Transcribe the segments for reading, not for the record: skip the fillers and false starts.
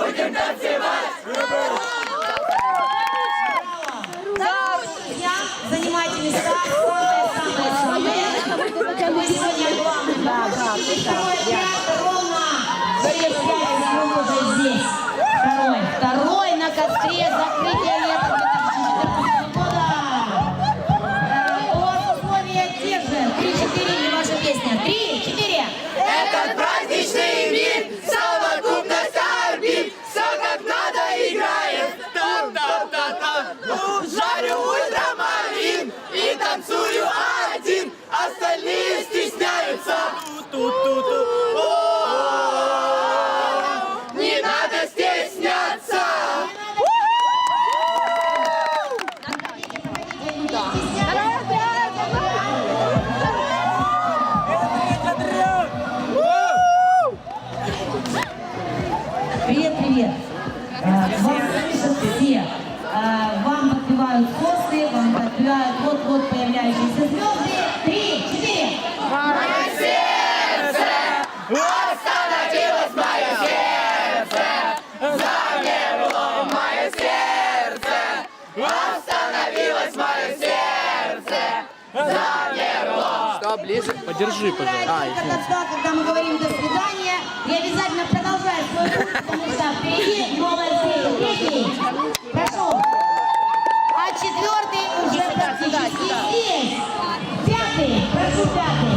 будем танцевать. Занимайте места, самые-самые. Мы сегодня главный. Ровно через 5 минут уже здесь. Второй на костре закрытия лета 2014 года. У вас условия те же. 3-4 или ваша песня? 3-4. Этот праздничный мир, совокупность орбит, все как надо играет. Там-там-там-там. Жарю ультрамарин и танцую один, остальные стесняются. Не надо стесняться. Привет. Вам слышат все. Вам подпевают хосты, вам подпевают вот-вот появляющиеся звезды. 3-4. Мое сердце, остановилось мое сердце, замерло мое сердце, остановилось мое сердце, замерло. Да, ближе. Подержи, пожалуйста. Когда мы говорим «до свидания», и обязательно продолжай свой путь, потому что впереди новая встреча. Прошу. А 4-й уже практически здесь. 5-й, прошу, 5-й.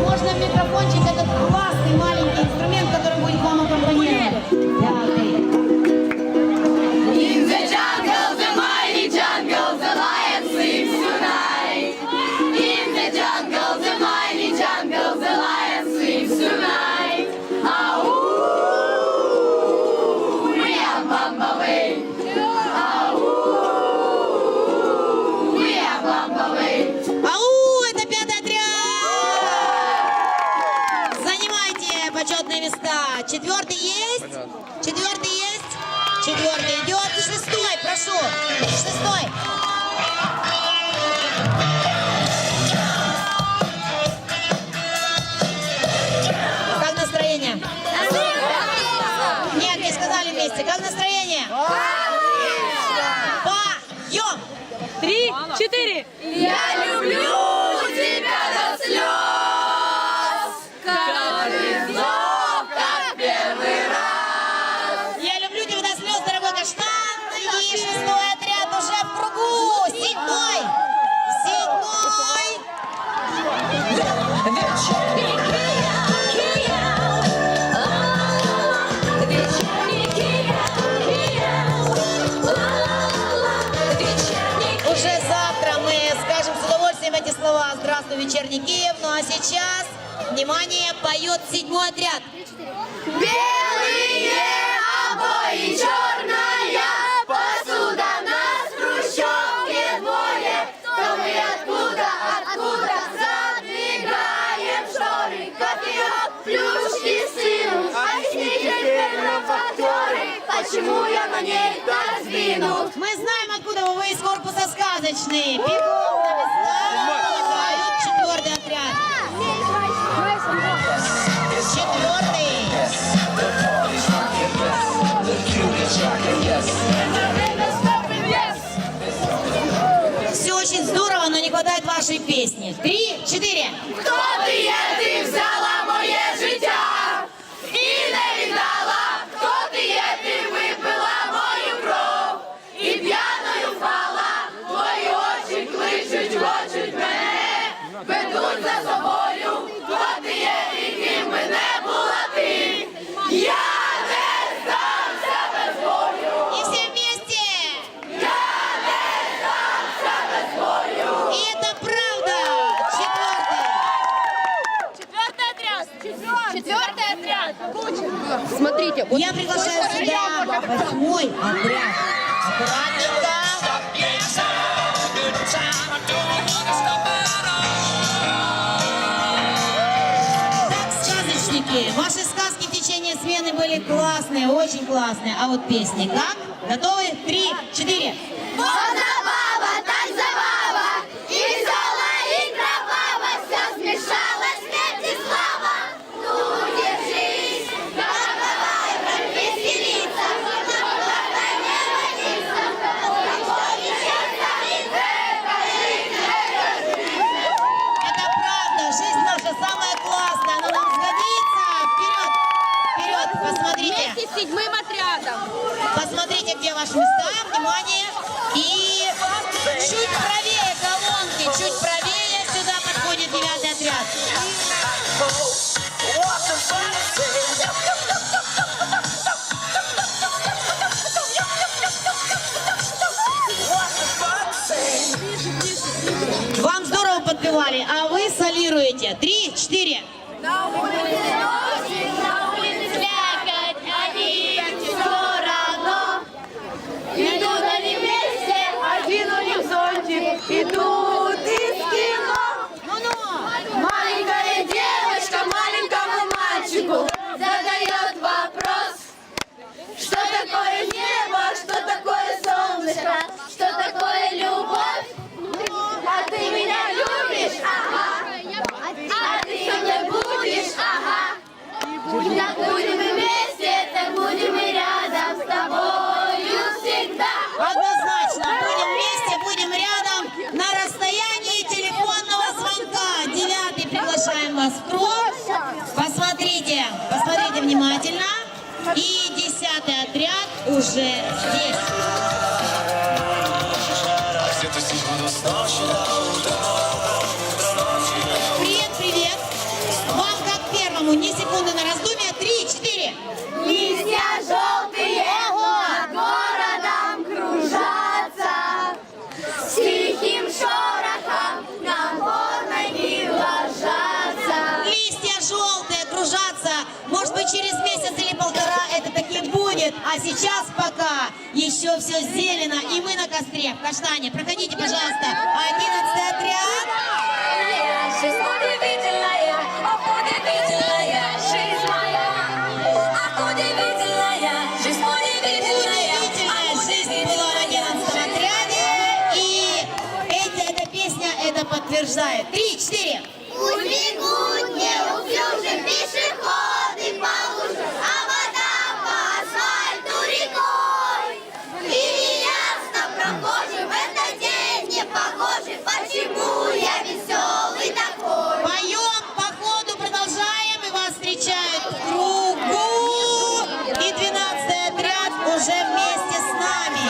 Можно в микрофончик, этот классный маленький инструмент, который будет вам аккомпанировать. 5-й. In the jungle, the mighty jungle, the lion sleeps tonight. In the jungle, the mighty jungle, the lion sleeps tonight. Au, we are Bumblebee. Au, we are Bumblebee. Ау, это 5-й отряд! Занимайте почетные места. 4-й есть? 4-й есть? 4-й идет. 6-й, прошу. 6-й. Как настроение? Нет, не сказали вместе. Как настроение? Поем! 3-4. Я люблю тебя до слез. Каждый вздох, как первый раз. Я люблю тебя до слез, дорогой каштан. И 6-й отряд уже в кругу. 7-й. 7-й. Уже завтра мы скажем с удовольствием эти слова «Здравствуй, вечерний Киев». Ну а сейчас, внимание, поет 7-й отряд. Белые обои, черная посуда, нас в хрущевке двое. То мы откуда задвигаем шторы, кофеек, плюшки сыну, объясните теперь нам факторы, почему я на ней так сдвинут. Мы знаем, откуда вы из корпуса сказочный. Бегом на места. Поют 4-й отряд. 4-й. Все очень здорово, но не хватает вашей песни. 3-4. Хто ти взяла моє життя і не віддала, хто ти випила мою кров і п'яною впала, твої очі кличуть, хочуть мене, ведуть за собою, хто ти і ким би не була ти, я не здамся без бою, И все вместе. я не здамся без бою. И это правда. 4-й. 4-й отряд. Смотрите, вот Я приглашаю сюда 8-й отряд. Аккуратненько. Так, сказочники, ваши сказки в течение смены были классные, очень классные. А вот песни как? Готовы? 3-4. Баба, так забава, седьмым отрядом. Посмотрите, где ваши места. Внимание. И чуть правее колонки, чуть правее. Сюда подходит 9-й отряд. Вам здорово подпевали, а вы солируете. 3, 4. На улице дождик, на улице слякоть, они все равно. Идут они вместе, один у них зонтик, идут из кино. Маленькая девочка маленькому мальчику задает вопрос. Что такое небо, что такое солнышко, что такое любовь? А ты меня любишь? Ага. А ты со мной будешь? Ага. Так будем и вместе, так будем и рядом с тобою всегда. Однозначно, будем вместе, будем рядом на расстоянии телефонного звонка. 9-й приглашаем вас в круг. Посмотрите, посмотрите внимательно. И 10-й отряд уже здесь. Привет, привет. Вам как первому, ни секунды на раздумье. 3, 4. Листья желтые над городом кружатся, с тихим шорохом на ноги ложатся. Листья желтые кружатся. Может быть, через месяц или полтора это таки будет. А сейчас пока еще все зелено. И мы на костре, в каштане. Проходите, пожалуйста. 11-й отряд. Жизнь удивительная, ох, удивительная жизнь моя. Ах, удивительная, жизнь удивительная. Удивительная жизнь была в 11-м отряде. И эта песня это подтверждает. 3, 4. Пусть бегут неуклюже пешеходы по лужам, а вода по асфальту рекой. И неясно прохожим этот день не похожий, почему я веселый такой. Поем, по ходу продолжаем. И вас встречают в кругу. И 12-й отряд уже вместе с нами.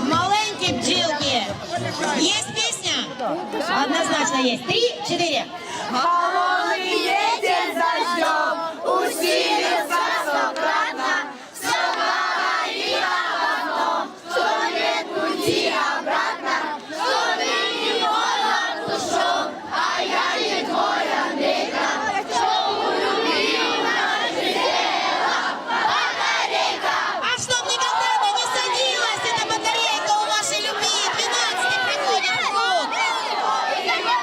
Маленькие бджелки. Есть песня? Однозначно есть. 3, 4. Холодный ветер дождем усилился стократно, все говорило об одном, что нет пути обратно, что ты не молод душом, а я не твой Андрейка, что у любимого тело батарейка. А чтоб никогда она не садилась, эта батарейка у вашей любви. 12-й приходит в круг.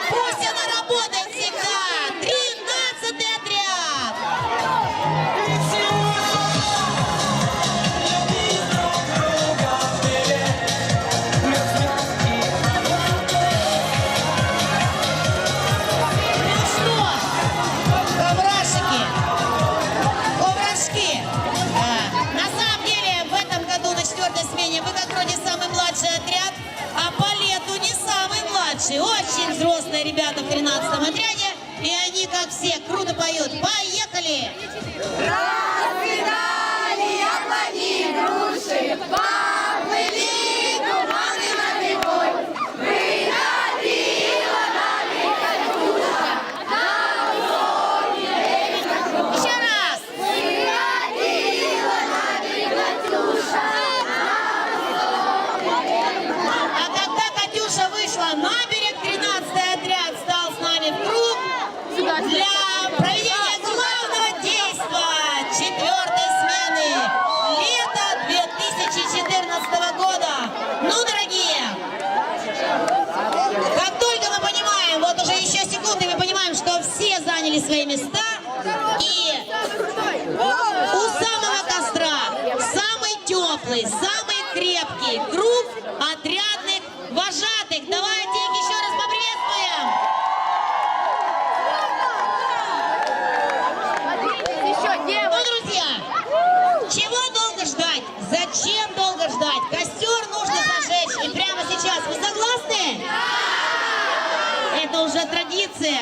Пусть она работает всегда. 13-й отряд. Ну что, коврашики, коврашки. На самом деле, в этом году на 4-й смене вы как вроде самый младший отряд, а по лету не самый младший. Очень взрослые ребята в 13-м отряде, и они, как все, круто поют. Поехали! Расцветали яблони, груши, поплыли туманы над рекой. Выходила нами Катюша, на узоре берега. Еще раз! Выходила нами Катюша, А когда Катюша вышла на берег, 13-й отряд стал с нами в круг для проведения главного действа 4-й смены лета 2014 года. Ну, дорогие, как только мы понимаем, вот уже еще секунды, мы понимаем, что все заняли свои места, и у самого костра самый теплый, самый крепкий круг отрядных вожатых. Давайте их еще раз поприветствуем. Ну, друзья, чего долго ждать? Зачем долго ждать? Костер нужно зажечь. И прямо сейчас. Вы согласны? традиция,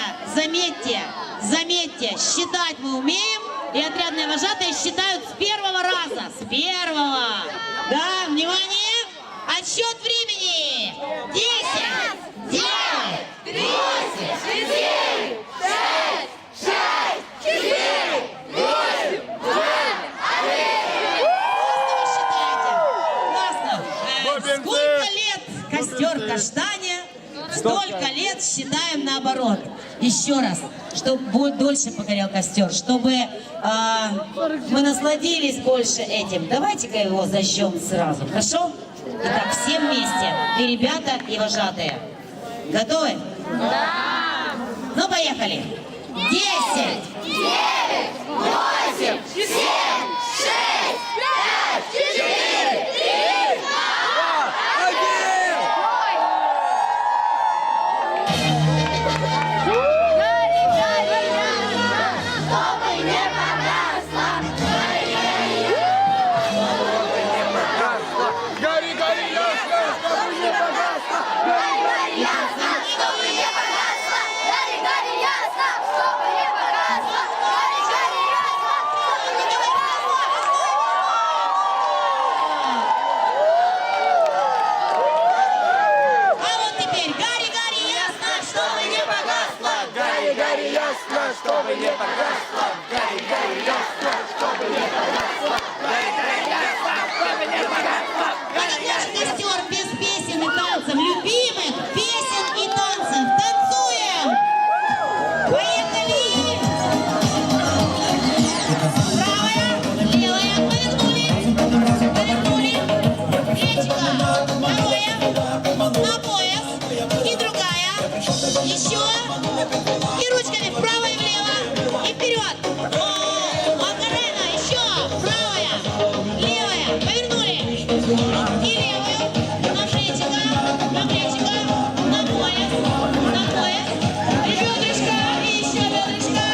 заметьте, считать мы умеем, и отрядные вожатые считают с первого раза. С первого. Да, внимание, отсчет времени. 10, 9, 8, 7, 6, 5, 4, 8, 2, 1. Классно вы считаете. Классно. Сколько лет костер каштане, столько лет считаем наоборот. Еще раз, чтобы дольше погорел костер, чтобы мы насладились больше этим. Давайте-ка его зажжем сразу, хорошо? Итак, все вместе, и ребята, и вожатые. Готовы? Да! Ну, поехали. 10, 9, 8, 7, 6, 5, 4, 3, чтобы не погасло, гори, гори, ясно, чтобы не погасло, гори, гори, ясно, чтобы не погасло. Это наш костер без песен и танцев, любимых песен и танцев. Танцуем! Поехали! Правая, левая, повернули, плечико, второе, на пояс, и другая, еще, и ручками вправо и влево, и вперед. Макарена, еще, правая, левая, повернули, и левую, на плечико, на пояс, бедрышко, и еще бедрышко,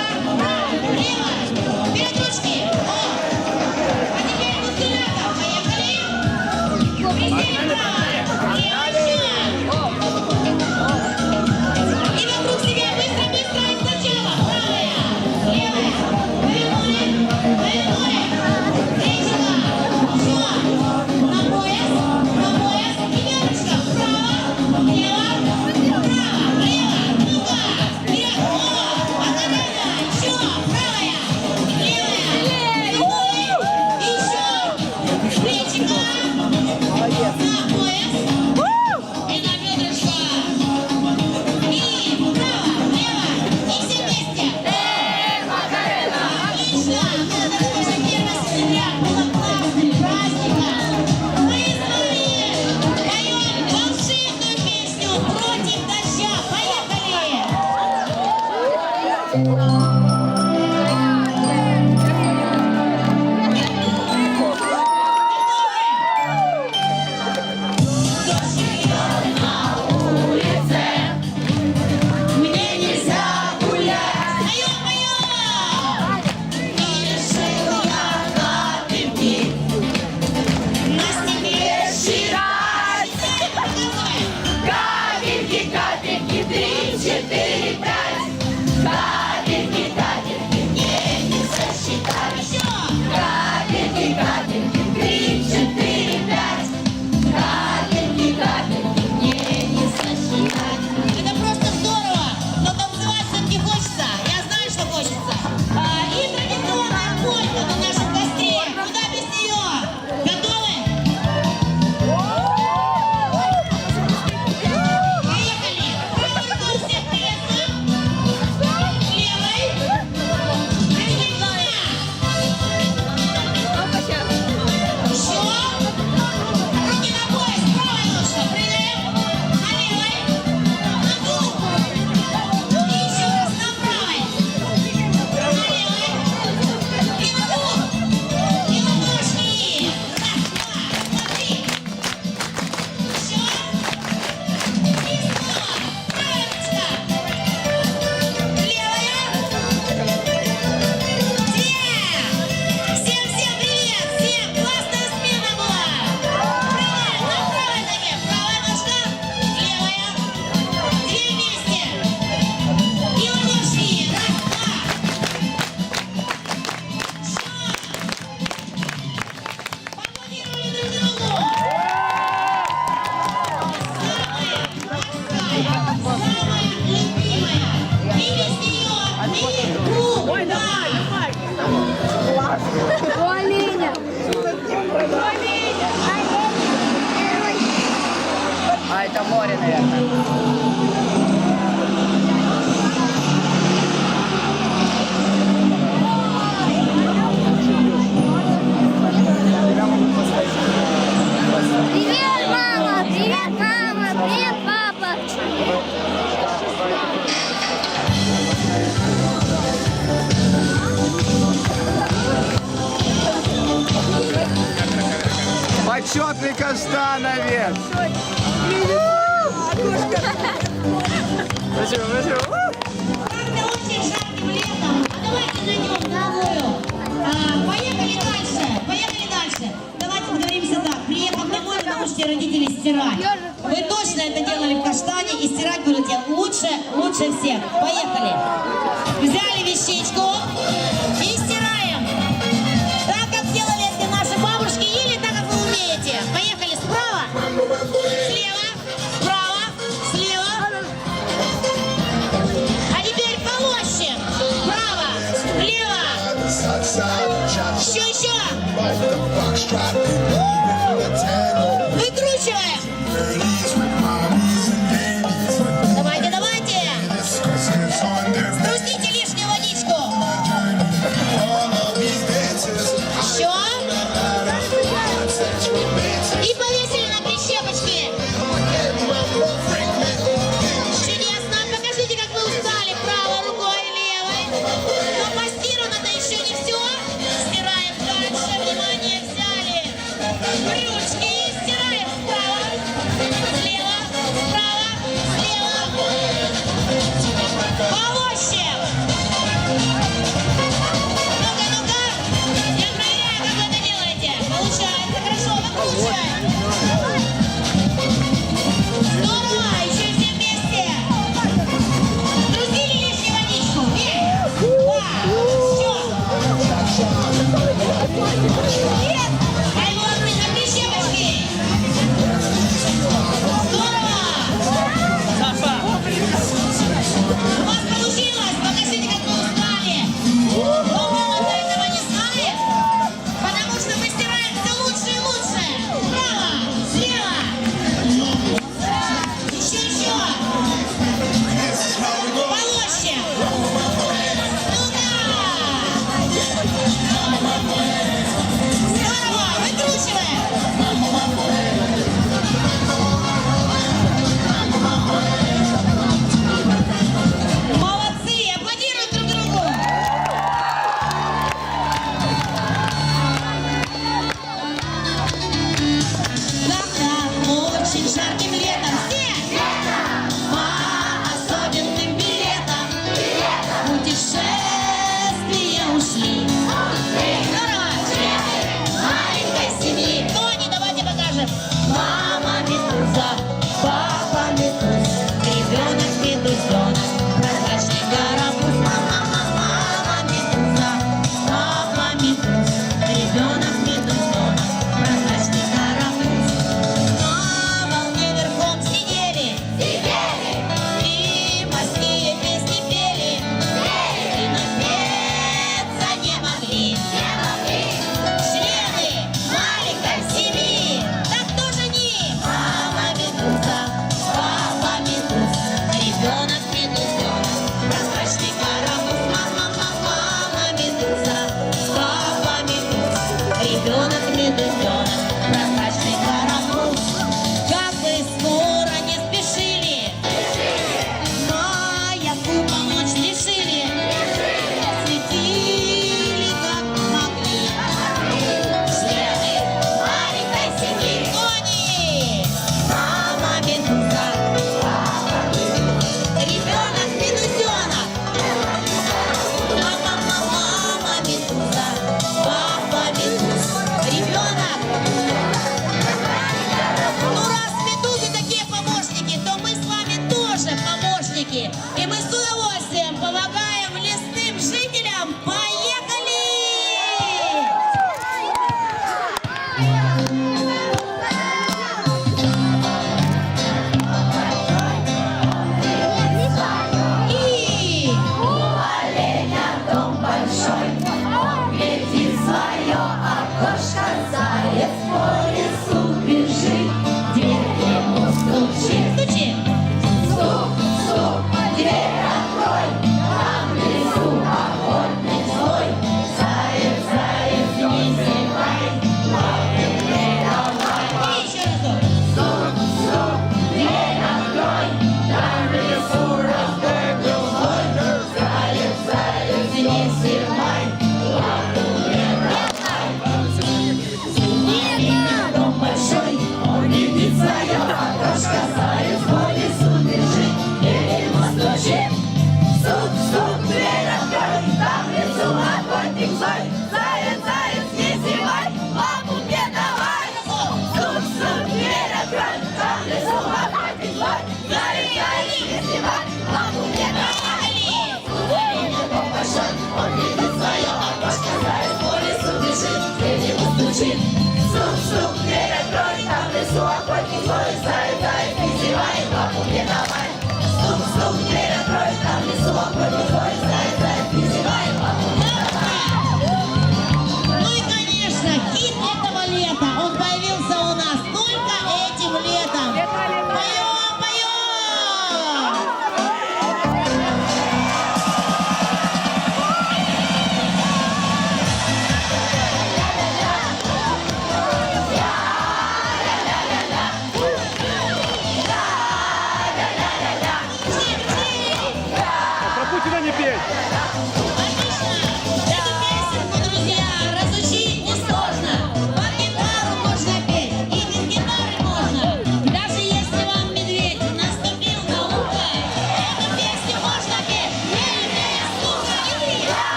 лево, вперед ручки, а теперь мускулятор, поехали, присели вправо, лево, еще, и вокруг себя быстро, и сначала, правая, левая, повернули, плечико, еще, на пояс, Почетный каштановец. Спасибо, спасибо. Как-то очень жарким летом. А давайте найдем новую. Поехали дальше. Поехали дальше. Давайте договоримся так. Приехав домой, вы научите родителей стирать. Вы точно это делали в Каштане и стирать будете лучше всех. Поехали. Взяли вещичку и стираем. Так, как делали это наши бабушки, или так, как вы умеете. Поехали справа, слева, справа, слева. А теперь полощем. Право, влево. Еще. Выкручиваем. Давайте. Спустите лишнюю водичку. Еще. И повесили на прищепочки. Чудесно. Покажите, как вы устали правой рукой и левой. Но постирано это еще не все. Стираем дальше. Внимание, взяли. Ручки и стираем справа. Слева, справа, слева. Полощем. Ну-ка. Я проверяю, как вы это делаете. Получается. Хорошо, выкручиваем. Здорово. Еще все вместе. Грузили лишнюю водичку. Нет. Ай, вот мы на прищепочки. Здорово. У вас получилось. Покажите, как вы устали. Но мало этого не знает, потому что мы стираем все лучше и лучше. Браво.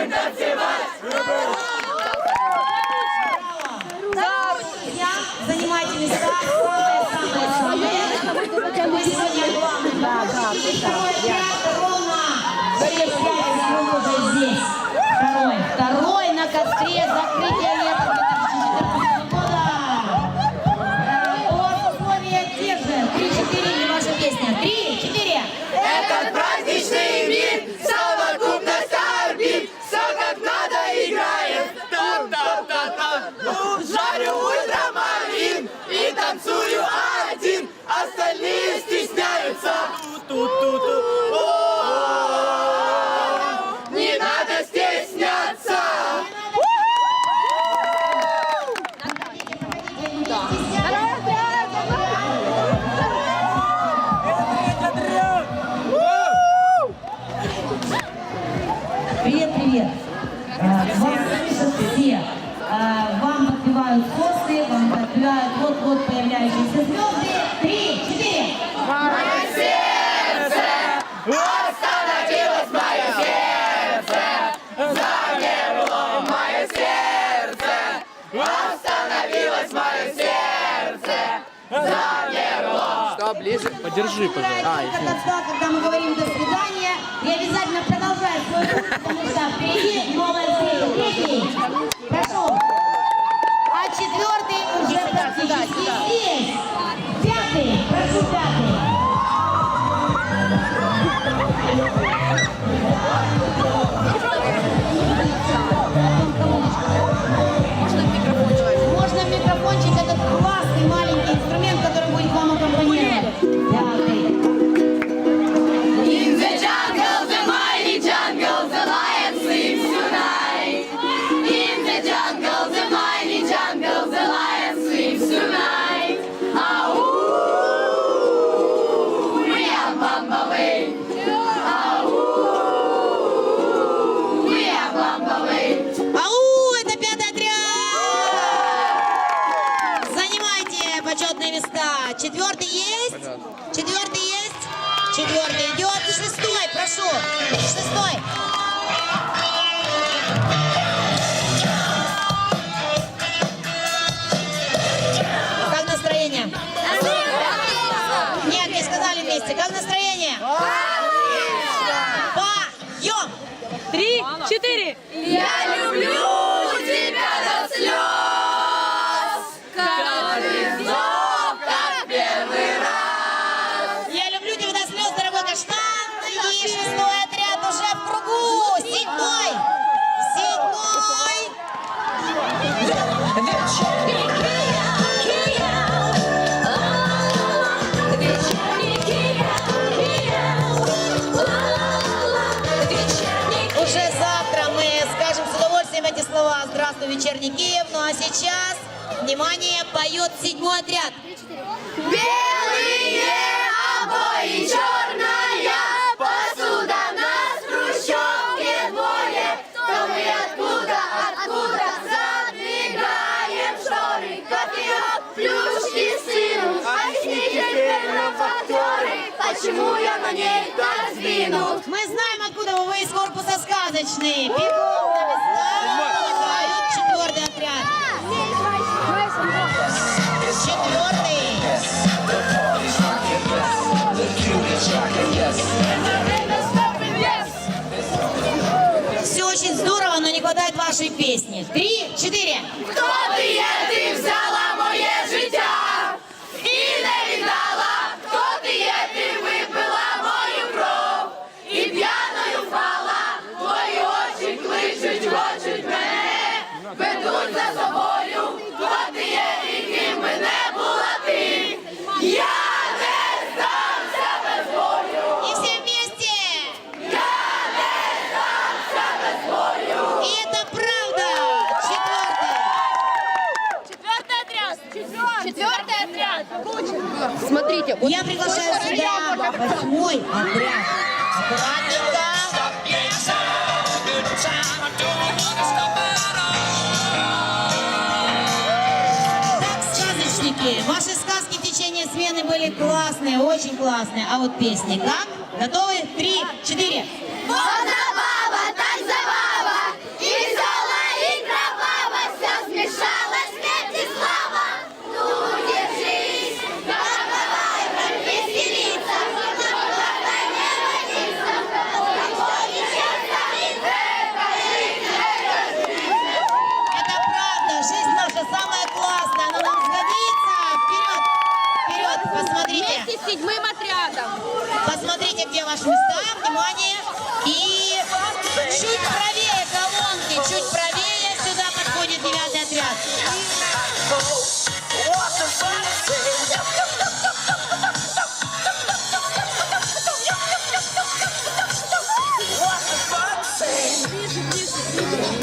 будем танцевать. Друзья, занимайте места. Мы сегодня главный. Второй отряд ровно через 5 минут уже здесь. Второй на костре закрытия лета 2014 года. У вас условия те же. 3-4 и ваша песня. 3-4. Этот праздничный мир, совокупность орбит, все как надо играет. Та-та-та-та. Жарю ультрамарин и танцую один, остальные стесняются. Ту-ту-ту. Не надо стесняться. Привет, привет. Вам слышат все. Вам подпевают сосны, вам подпевают вот-вот появляющиеся звезды. 3-4. Мое сердце, остановилось мое сердце, замерло мое сердце, остановилось мое сердце, замерло. Что, ближе? Подержи, пожалуйста. Когда мы говорим «до свидания», и обязательно продолжает свой путь, потому что впереди новая встреча. Третий. Прошу. А четвертый уже практически здесь. Пятый. Прошу, пятый. Можно микрофончик, этот классный маленький инструмент, который будет вам аккомпанировать. Пятый. In the jungle, the mighty jungle, the lion sleeps tonight. In the jungle, the mighty jungle, the lion sleeps tonight. Au, we are Bumblebee. Au, we are Bumblebee. Ау, это пятый отряд! Занимайте почетные места. Четвертый есть? Четвертый есть? Четвертый идет. И шестой, прошу. Шестой. Как настроение? Нет, не сказали вместе. Как настроение? Поем! 3-4. Я люблю тебя до слез, каждый вздох, как первый раз. Я люблю тебя до слез, дорогой каштан. И шестой отряд уже в кругу. Седьмой. Уже завтра мы скажем с удовольствием эти слова. Здравствуй, вечерний Киев. Ну а сейчас, внимание, поет седьмой отряд. Белые обои, черная посуда, нас в хрущевке двое. То мы откуда задвигаем шторы, кофеек, плюшки, сыну, объясните нам факторы, почему я на ней так сдвинут. Мы знаем, откуда вы из корпуса сказочный. Бегом на места. Поют четвертый отряд. Четвертый. Все очень здорово, но не хватает вашей песни. 3-4. Хто ти взяла моє життя і не віддала, хто ти випила мою кров і п'яною впала, твої очі кличуть, хочуть мене, ведуть за собою, хто ти і ким би не була ти, я не здамся без бою, И все вместе. я не здамся без бою. И это правда. Четвертый. Четвертый отряд. Смотрите, вот Я приглашаю сюда восьмой отряд. Аккуратненько. Так, сказочники, ваши сказки в течение смены были классные, очень классные. А вот песни как? Готовы? 3-4. Одна баба, так забава, седьмым отрядом. Посмотрите, где ваши места. Внимание. И чуть правее колонки, чуть правее. Сюда подходит 9-й отряд.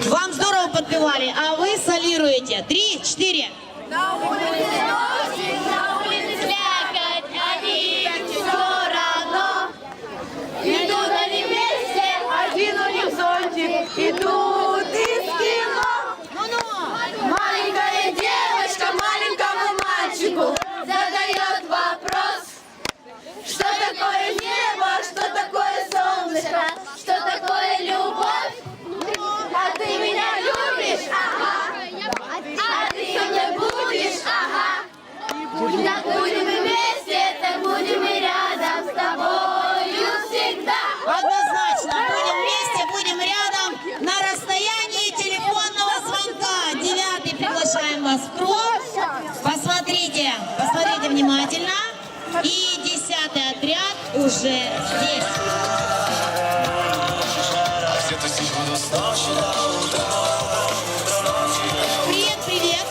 Вам здорово подпевали, а вы солируете. 3, 4. На улице слякоть, они все равно. Идут они вместе, один у них зонтик, идут из кино. Маленькая девочка маленькому мальчику задает вопрос. Что такое небо, что такое солнышко, что такое любовь? А ты меня любишь? Ага. А ты не будешь? Ага. Так будем и вместе, так будем и рядом с тобою всегда. Однозначно. Будем вместе, будем рядом на расстоянии телефонного звонка. 9-й приглашаем вас в круг. Посмотрите, посмотрите внимательно. И 10-й отряд уже здесь. Привет, привет.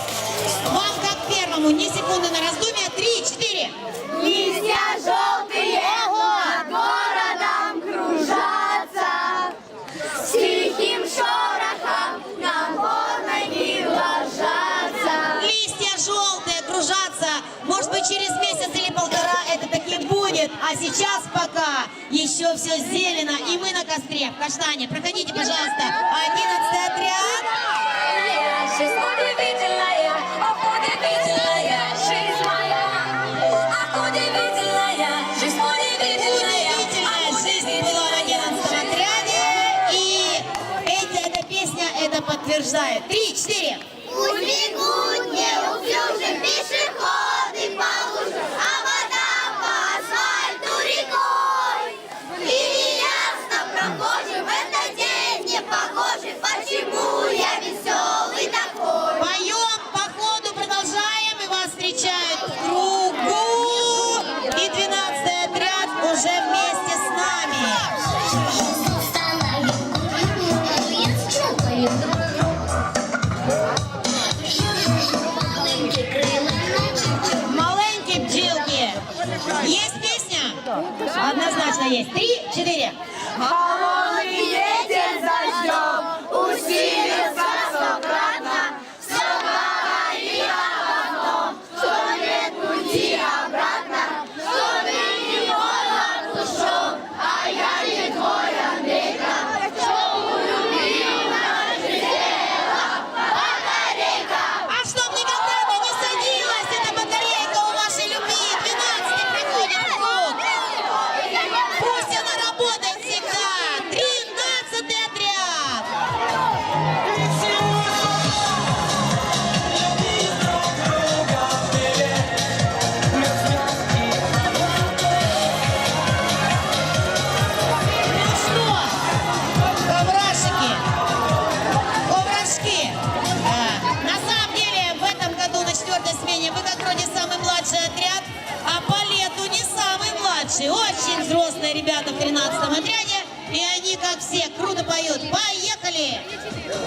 Вам как первому, ни секунды на раздумье. 3, 4. Листья желтые над городом кружатся, с тихим шорохом на ноги ложатся. Листья желтые кружатся. Может быть, через месяц или полтора это таки будет. А сейчас пока еще все зелено. И мы на костре, в каштане. Проходите, пожалуйста. 11-й отряд. Жизнь удивительная, ох, удивительная жизнь моя. Ах, удивительная, жизнь удивительная. Удивительная жизнь была в 11-м отряде. И эта песня это подтверждает. 3, 4. Пусть бегут неуклюже пешеходы по лужам, а вода по асфальту рекой. И ясно прохожим в этот день не похожий, почему я веселый такой. Поем, по ходу продолжаем. И вас встречают в кругу. И 12-й отряд уже вместе с нами. Маленькие пчелки. Есть песня? Однозначно есть. 3, 4. Холодный ветер за дождем усилился стократно, все говорит об одном, что нет пути обратно, что ты не мой душом, а я не твой Андрейка, что улюбила жизнела батарейка. А чтоб никогда ты не садилась, эта батарейка у вашей любви. 12-й приходит в круг. Пусть она работает всегда. 13-й отряд. Ну что, коврашики, коврашки. На самом деле, в этом году на 4-й смене вы как вроде самый младший отряд, а по лету не самый младший. Очень взрослые ребята в 13-м отряде, и они, как все, круто поют. Поехали!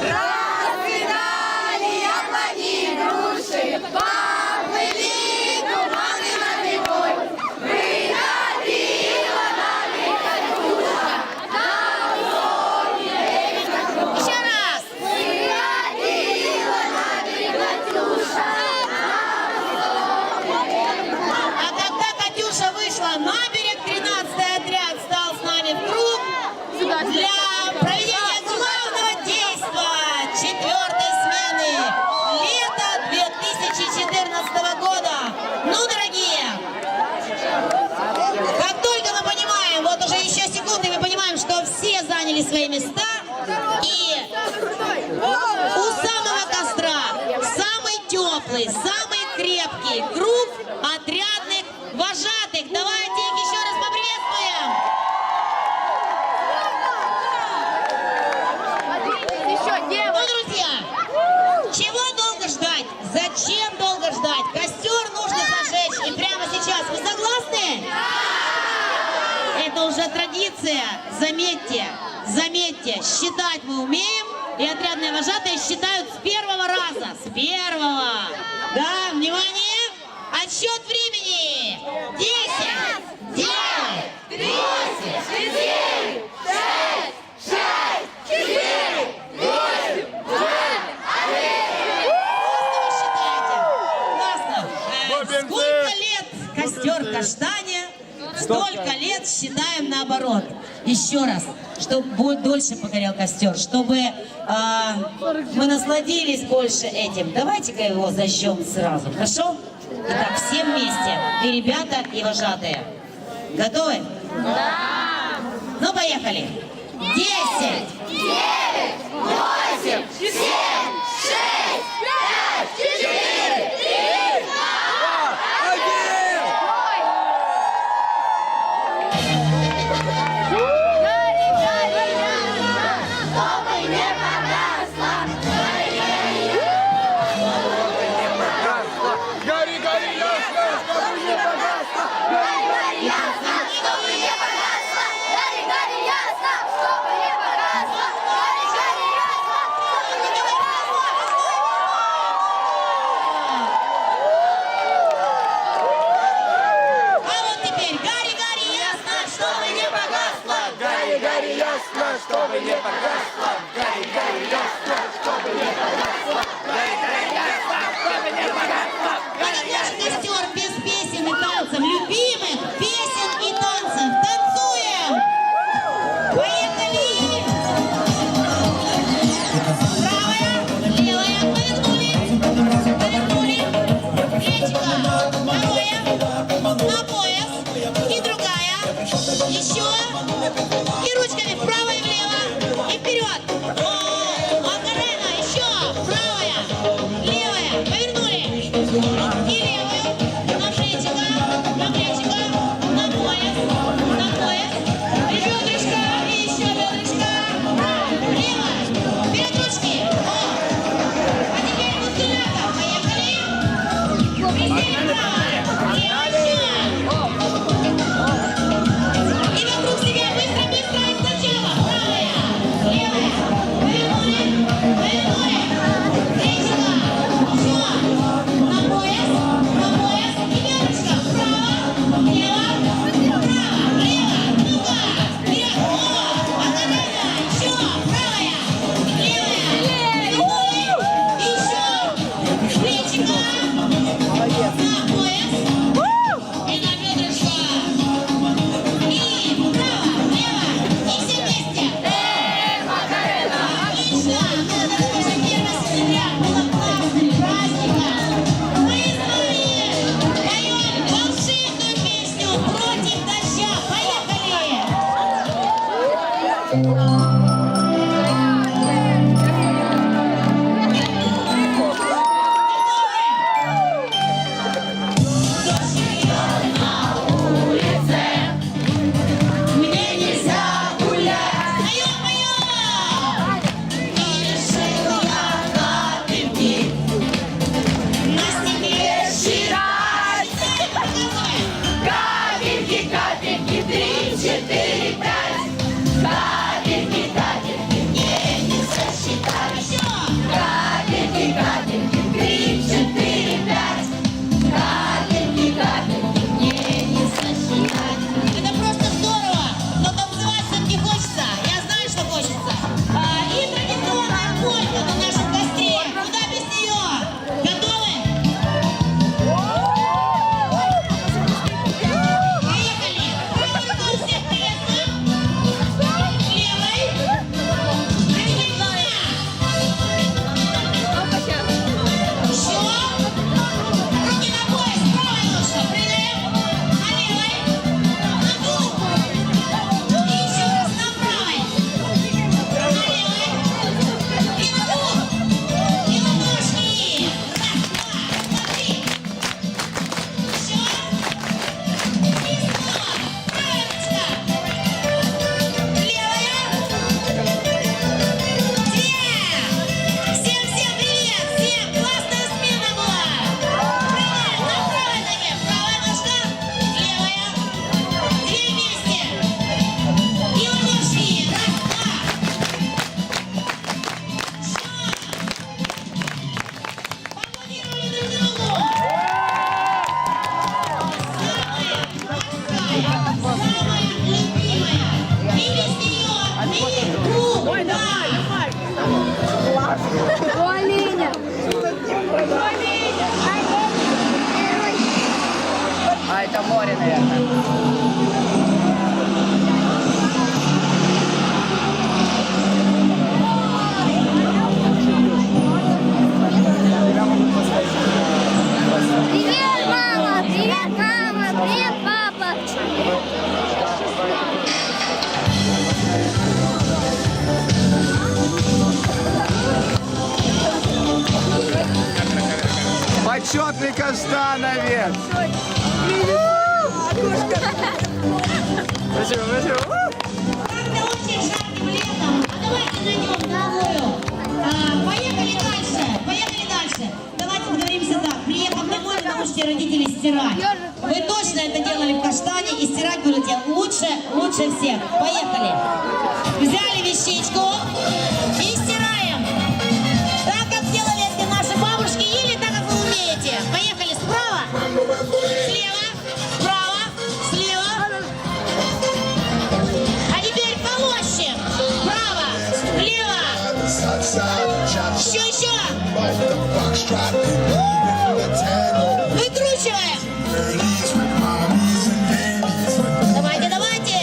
Расцветали яблони и груши, поплыли туманы над рекой. Выходила нами Катюша на высокий берег на круг. Еще раз! Выходила нами Катюша А когда Катюша вышла на берег, 13-й отряд стал с нами в круг для проведения главного действа 4-й смены лета 2014 года. Ну, дорогие, как только мы понимаем, вот уже еще секунды, мы понимаем, что все заняли свои места, и у самого костра самый теплый, самый крепкий круг отрядных вожатых. Давайте их еще раз поприветствуем. Ну, друзья, чего долго ждать? Зачем долго ждать? Костер нужно зажечь и прямо сейчас. Вы согласны? уже традиция, заметьте, считать мы умеем, и отрядные вожатые считают с первого раза, с первого. Да, внимание, отсчет времени. 10, 9, 8, 7, 6, 5, 4, 3, 2, 1. Классно. Сколько лет костер каштане, столько лет считаем наоборот. Еще раз, чтобы дольше погорел костер, чтобы мы насладились больше этим. Давайте-ка его зажжем сразу, хорошо? Итак, все вместе, и ребята, и вожатые. Готовы? Да! Ну, поехали. 10, 9, 8, 7, 6, 5, 4, 3, 2, 1. Гори, гори, ясно, чтобы не погасла. Чтобы не погасло, гори, гори, ясно, чтобы не погасло, гори, гори, ясно, чтобы не погасло. А вот теперь гори, гори, ясно, чтобы не погасло. Гори, гори, ясно, чтобы не погасла. Гори, гори, ясно, чтобы не погасла. Гори, гори, ясно, чтобы не погасла. Это наш костер без песен и танцев, любимых песен и танцев. Танцуем! Поехали! Правая, левая, повернули, плечико, второе, на пояс, и другая, еще, и ручками вправо и влево, и вперед. А, это море, наверное. Привет, мама! Привет, мама! Привет, папа! Почетный каштановец. Спасибо, спасибо. Как-то очень жарким летом. А давайте найдем новую. Поехали дальше. Поехали дальше. Давайте договоримся так. Приехав домой, вы научите родителей стирать. Вы точно это делали в Каштане и стирать будете лучше всех. Поехали. Взяли вещичку и стираем. Так, как делали это наши бабушки, или так, как вы умеете. Поехали справа, слева, справа, слева. А теперь полощем. Право, лево. Еще. Выкручиваем. Давайте.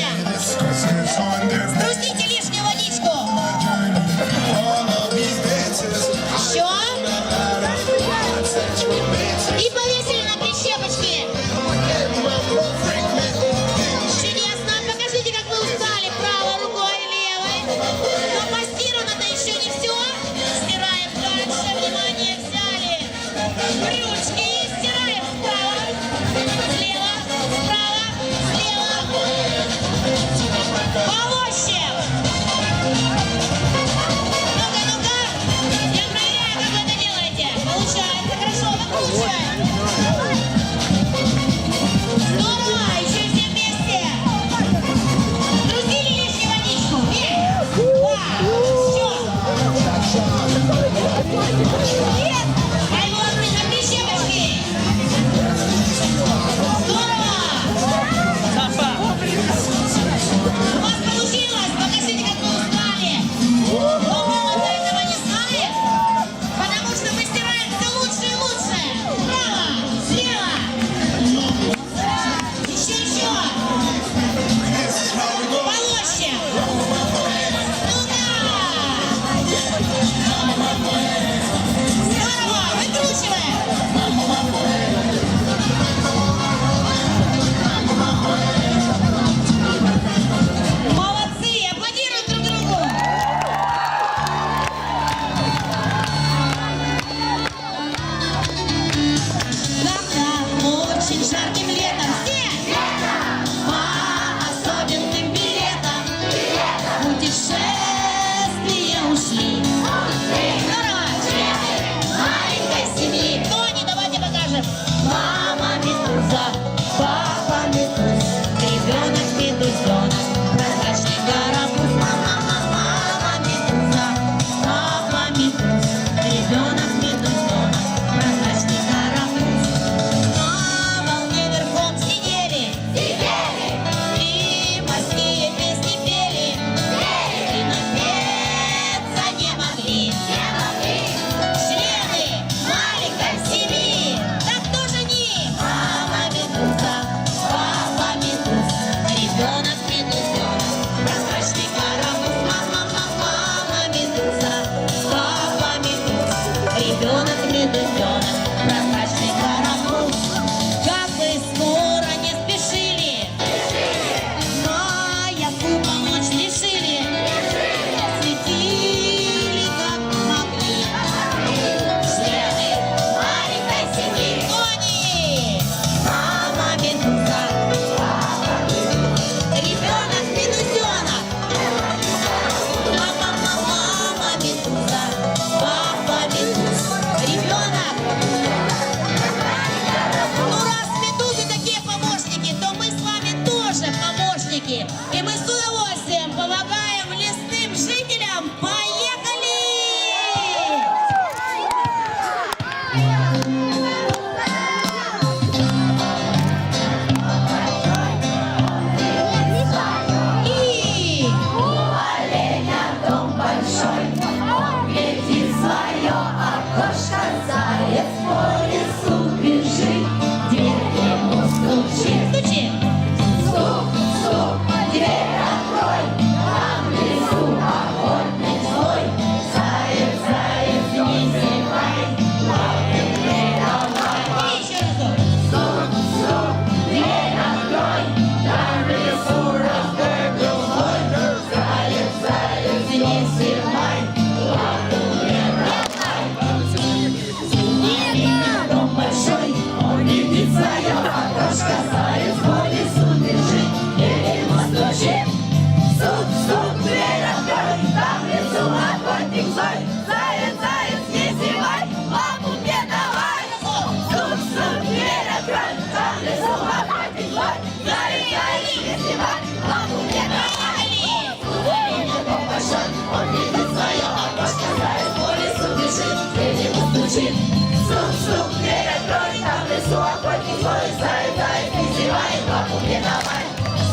Сук-сук, дверь открой, там в лесу охотник злой, заяц призывает, лапу мне давай.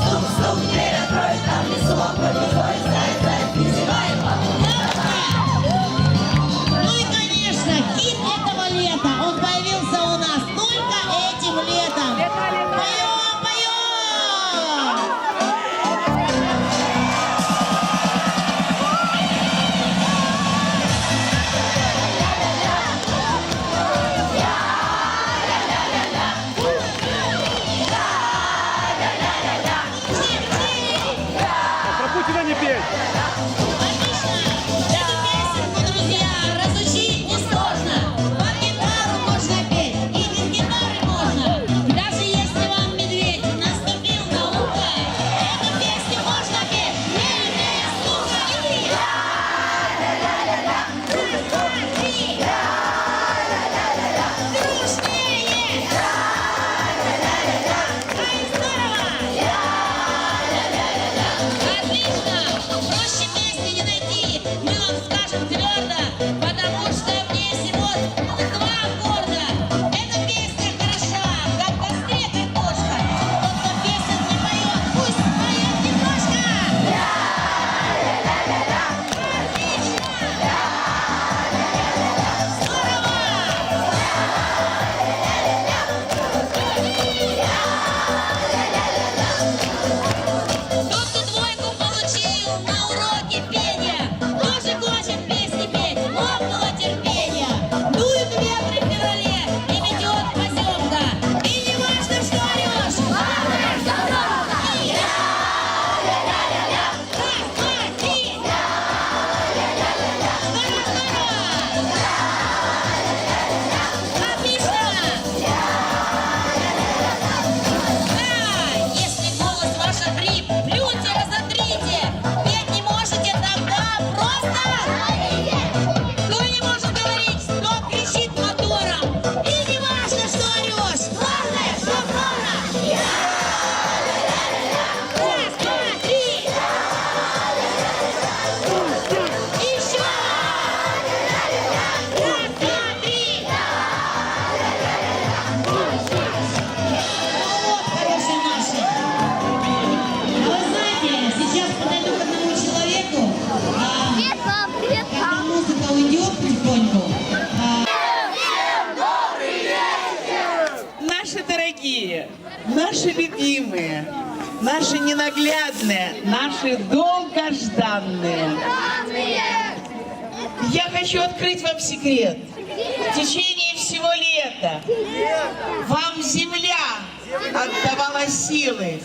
Сук-сук, дверь открой, там в лесу охотник злой, заяц призывает, лапу мне давай. Ну и, конечно, хит этого лета. Он появился у нас только этим летом. Поем, поем! Про Путина не пей. Отлично! Эту песенку, друзья, разучить несложно. Под гитару можно петь, и без гитары можно. Даже если вам медведь наступил на ухо, эту песню можно петь, не имея слуха. Раз, два, три. Дружнее! Ай, здорово! Отлично! Проще песни не найти, мы вам скажем твердо, потому что в ней всего 2 аккорда. Эта песня хороша, как в костре картошка. Тот, кто песен не поет, пусть поет немножко. Отлично! Здорово! Тот, кто 2 получил на уроке пения, тоже хочет песни петь, лопнуло терпение. Дует ветры в феврале и метет поземка. И не важно, что орешь, главное, что громко. Раз, два, три. Здорово! Отлично! Да, если голос ваш хрип, плюньте, разотрите. Петь не можете, тогда просто кто не может говорить, тот кричит мотором. И не важно, что орешь, главное, что громко. Раз, два, три. Еще. Раз, два, три. Вот, хорошие наши. А вы знаете, сейчас подойду к одному человеку, Привет, пап, привет, когда пап. музыка уйдет потихоньку. Наши дорогие, наши любимые, наши ненаглядные, наши долгожданные. Я хочу открыть вам секрет. В течение всего лета вам земля отдавала силы.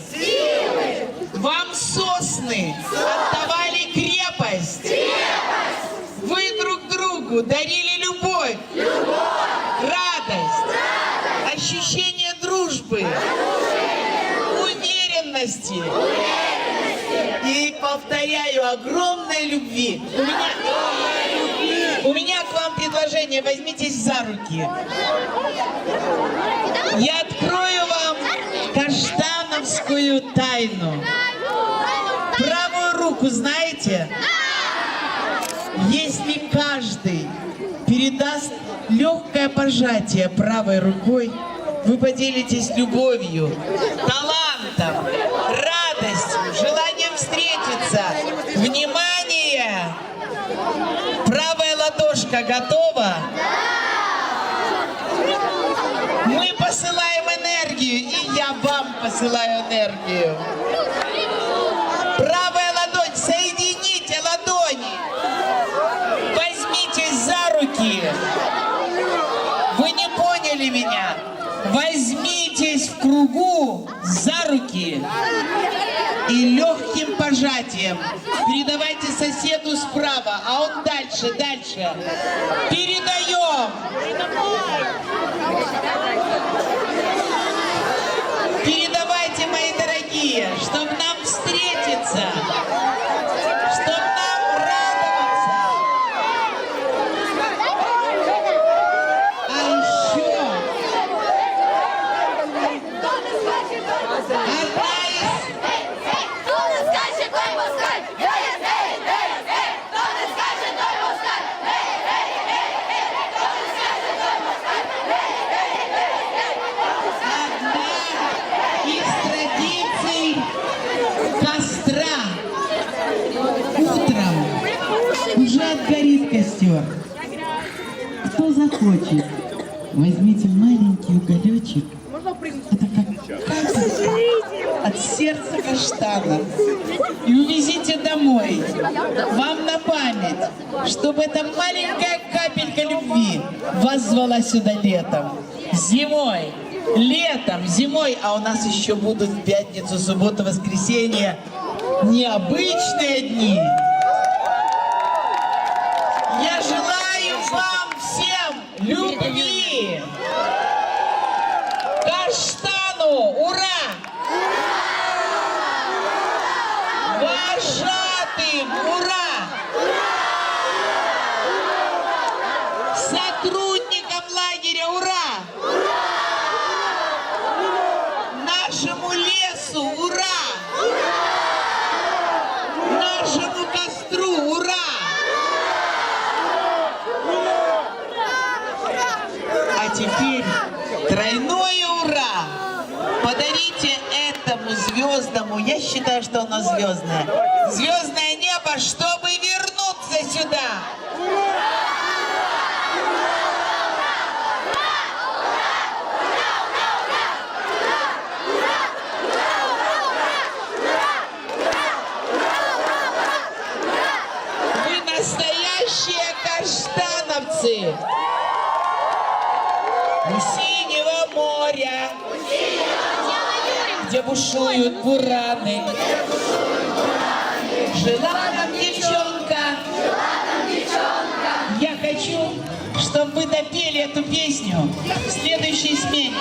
Вам сосны отдавали крепость. Вы друг другу дарили любовь, радость, ощущение дружбы, уверенности. И повторяю, огромной любви. У меня к вам предложение. Возьмитесь за руки. Я открою вам каштановскую тайну. Правую руку знаете? Если каждый передаст легкое пожатие правой рукой, вы поделитесь любовью, талантом, радостью, желанием встретиться. Внимание! Правая ладошка готова? Мы посылаем энергию, и я вам посылаю энергию. Правая ладонь, соедините ладони. Возьмитесь за руки. Вы не поняли меня. Возьмитесь в кругу за руки и легким пожатием передавайте соседу справа, а он дальше. Передаем. Передавайте, мои дорогие, чтобы нам встретиться, чтобы нам радоваться. А еще Одна из... Хто не скаче, той москаль! Гей, гей, гей, гей! Хто не скаче, той москаль! Гей, гей, гей, гей! Хто не скаче, той москаль! Гей, гей, гей, гей! Одна из традиций костра. Утром уже отгорит костер. Кто захочет, возьмите маленький уголечек. Это как от сердца каштана. И увезите домой. Вам на память, чтобы эта маленькая капелька любви вас звала сюда летом. Зимой. Летом, зимой. А у нас еще будут в пятницу, субботу, воскресенье необычные дни. Я желаю вам всем любви. Каштану, ура! Вожатым, ура! Сотрудникам лагеря, ура! Нашему лесу, ура! Нашему костру, ура! А теперь тройное ура! Подарите этому звездному, я считаю, что оно звездное небо, чтобы вернуться сюда! Вы настоящие каштановцы! У синего моря, где бушуют бураны, жила там девчонка. Я хочу, чтобы вы допели эту песню в следующей смене.